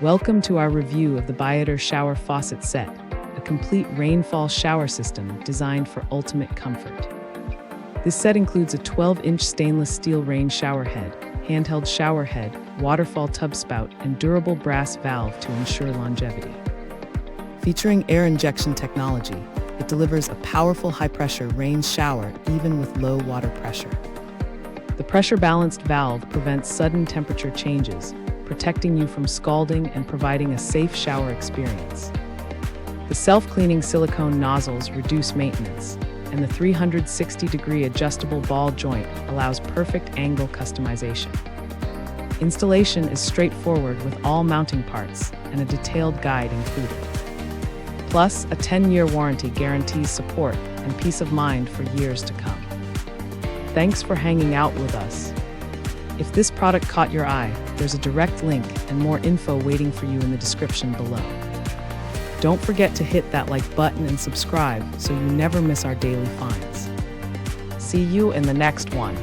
Welcome to our review of the Bietor Shower Faucet Set, a complete rainfall shower system designed for ultimate comfort. This set includes a 12-inch stainless steel rain shower head, handheld shower head, waterfall tub spout, and durable brass valve to ensure longevity. Featuring air injection technology, it delivers a powerful high-pressure rain shower even with low water pressure. The pressure-balanced valve prevents sudden temperature changes, protecting you from scalding and providing a safe shower experience. The self-cleaning silicone nozzles reduce maintenance, and the 360-degree adjustable ball joint allows perfect angle customization. Installation is straightforward with all mounting parts and a detailed guide included. Plus, a 10-year warranty guarantees support and peace of mind for years to come. Thanks for hanging out with us. If this product caught your eye, there's a direct link and more info waiting for you in the description below. Don't forget to hit that like button and subscribe so you never miss our daily finds. See you in the next one.